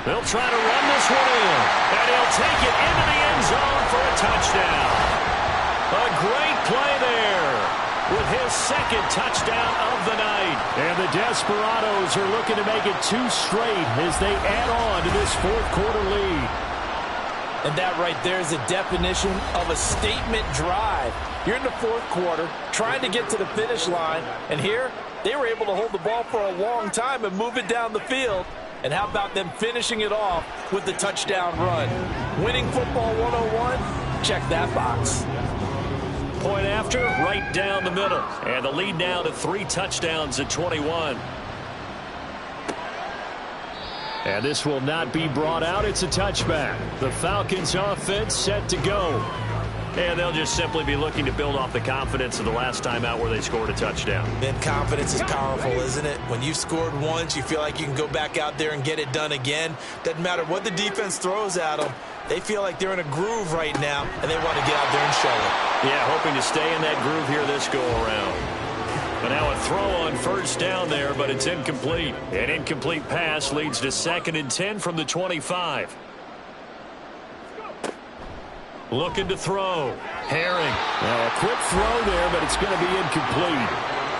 They'll try to run this one in, and he'll take it into the end zone for a touchdown. A great play there with his second touchdown of the night. And the Desperados are looking to make it 2 straight as they add on to this fourth quarter lead. And that right there is the definition of a statement drive. You're in the fourth quarter, trying to get to the finish line, and here they were able to hold the ball for a long time and move it down the field. And how about them finishing it off with the touchdown run? Winning football 101? Check that box. Point after, right down the middle. And the lead now to 3 touchdowns at 21. And this will not be brought out. It's a touchback. The Falcons offense set to go. And they'll just simply be looking to build off the confidence of the last time out where they scored a touchdown. And confidence is powerful, isn't it? When you've scored once, you feel like you can go back out there and get it done again. Doesn't matter what the defense throws at them. They feel like they're in a groove right now, and they want to get out there and show it. Yeah, hoping to stay in that groove here this go-around. But now a throw on first down there, but it's incomplete. An incomplete pass leads to 2nd and 10 from the 25. Looking to throw. Herring. Now a quick throw there, but it's going to be incomplete.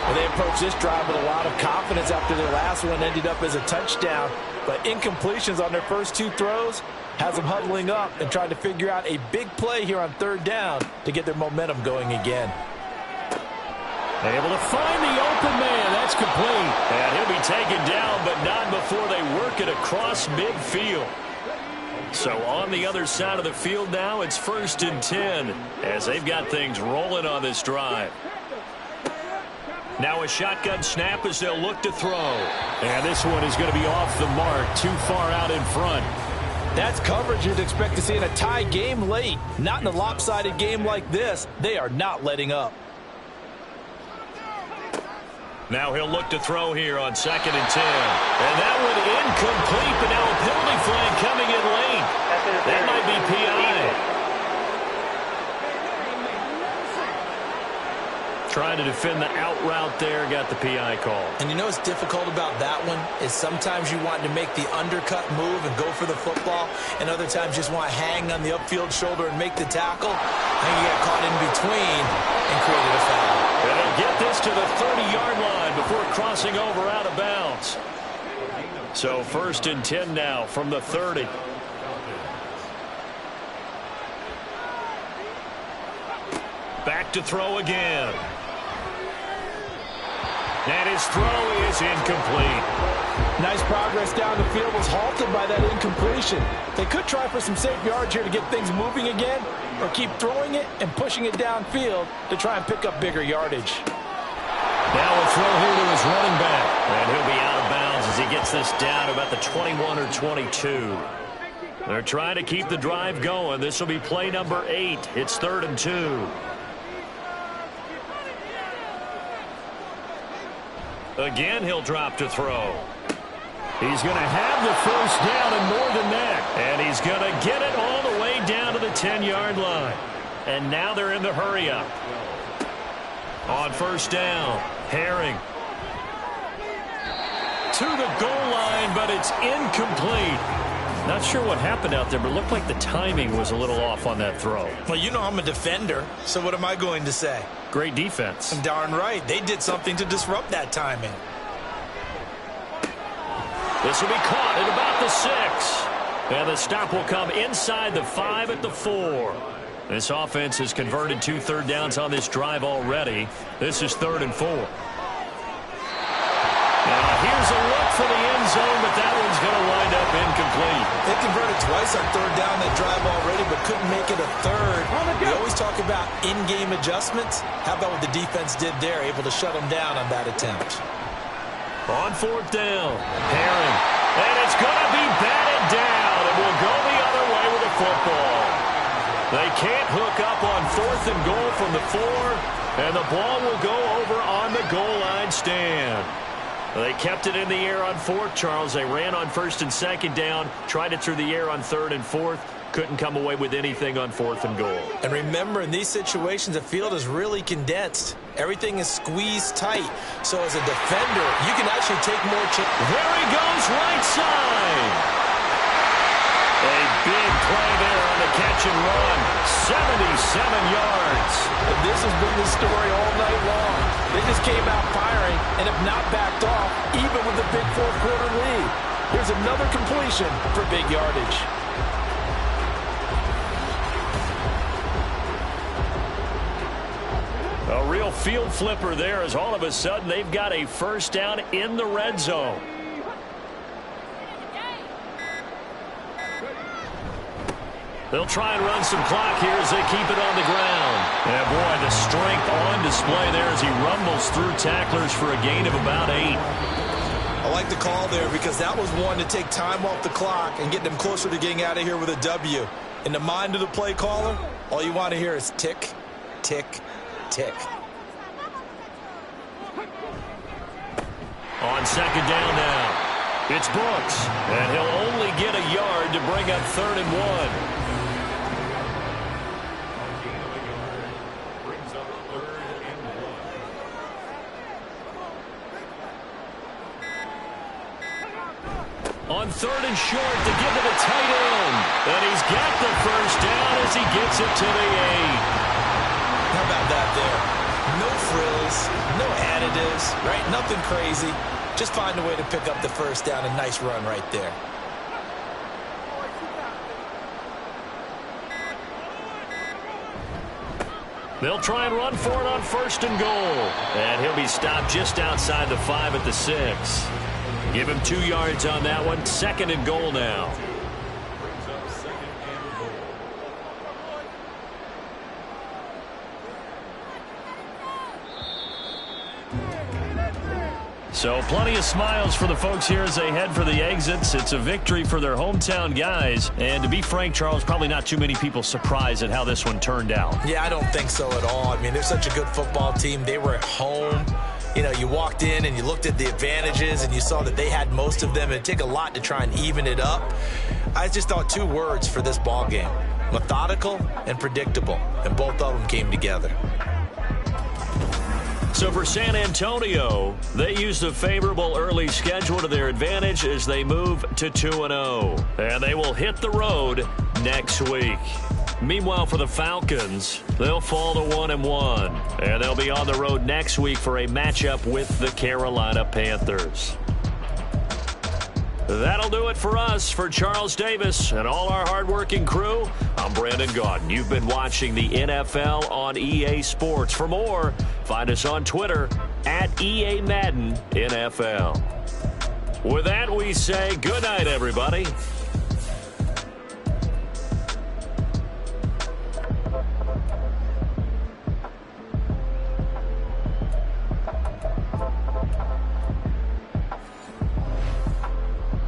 Well, they approached this drive with a lot of confidence after their last one ended up as a touchdown. But incompletions on their first 2 throws has them huddling up and trying to figure out a big play here on third down to get their momentum going again. Able to find the open man. That's complete. And he'll be taken down, but not before they work it across midfield. So on the other side of the field now, it's 1st and 10 as they've got things rolling on this drive. Now a shotgun snap as they'll look to throw. And this one is going to be off the mark, too far out in front. That's coverage you'd expect to see in a tie game late. Not in a lopsided game like this. They are not letting up. Now he'll look to throw here on 2nd and 10. And that one incomplete, but now a penalty flag coming in late. That might be PI. Trying to defend the out route there, got the PI call. And you know what's difficult about that one is sometimes you want to make the undercut move and go for the football, and other times just want to hang on the upfield shoulder and make the tackle. And you got caught in between and created a foul. And they'll get this to the 30-yard line before crossing over out of bounds. So 1st and 10 now from the 30. Back to throw again. And his throw is incomplete. Nice progress down the field was halted by that incompletion. They could try for some safe yards here to get things moving again, or keep throwing it and pushing it downfield to try and pick up bigger yardage. Now a throw here to his running back. And he'll be out of bounds as he gets this down about the 21 or 22. They're trying to keep the drive going. This will be play number 8. It's 3rd and 2. Again, he'll drop to throw. He's going to have the first down and more than that. And he's going to get it all the way down to the 10-yard line. And now they're in the hurry-up. On first down, Herring. To the goal line, but it's incomplete. Not sure what happened out there, but it looked like the timing was a little off on that throw. Well, you know I'm a defender, so what am I going to say? Great defense. I'm darn right. They did something to disrupt that timing. This will be caught at about the 6. And the stop will come inside the 5 at the 4. This offense has converted 2 third downs on this drive already. This is 3rd and 4. Now here's a look for the end zone, but that one's going to wind up incomplete. They converted twice on 3rd down that drive already, but couldn't make it a 3rd. We always talk about in-game adjustments. How about what the defense did there, able to shut them down on that attempt? On 4th down, Herring. And it's going to be batted down, and we'll go the other way with the football. They can't hook up on 4th and goal from the 4, and the ball will go over on the goal line stand. They kept it in the air on 4th, Charles. They ran on 1st and 2nd down, tried it through the air on 3rd and 4th. Couldn't come away with anything on 4th and goal. And remember, in these situations, the field is really condensed. Everything is squeezed tight. So as a defender, you can actually take more chances. There he goes, right side. A big play there on the catch and run. 77 yards. And this has been the story all night long. They just came out firing and have not backed off, even with a big fourth-quarter lead. Here's another completion for big yardage. A real field flipper there as all of a sudden they've got a first down in the red zone. They'll try and run some clock here as they keep it on the ground. And boy, the strength on display there as he rumbles through tacklers for a gain of about 8. I like the call there because that was one to take time off the clock and get them closer to getting out of here with a W. In the mind of the play caller, all you want to hear is tick, tick, tick. On 2nd down now, it's Brooks, and he'll only get a yard to bring up 3rd and 1. On 3rd and short to give it a tight end. And he's got the first down as he gets it to the 8. How about that there? No frills, no additives, right? Nothing crazy. Just find a way to pick up the first down. A nice run right there. They'll try and run for it on 1st and goal. And he'll be stopped just outside the 5 at the 6. Give him 2 yards on that one. 2nd and goal now. So plenty of smiles for the folks here as they head for the exits. It's a victory for their hometown guys. And to be frank, Charles, probably not too many people surprised at how this one turned out. Yeah, I don't think so at all. I mean, they're such a good football team. They were at home. You know, you walked in and you looked at the advantages and you saw that they had most of them. It'd take a lot to try and even it up. I just thought 2 words for this ball game: methodical and predictable. And both of them came together. So for San Antonio, they used a favorable early schedule to their advantage as they move to 2-0. And they will hit the road next week. Meanwhile, for the Falcons, they'll fall to 1-1. And they'll be on the road next week for a matchup with the Carolina Panthers. That'll do it for us. For Charles Davis and all our hardworking crew, I'm Brandon Gaudin. You've been watching the NFL on EA Sports. For more, find us on Twitter at EA Madden NFL. With that, we say good night, everybody.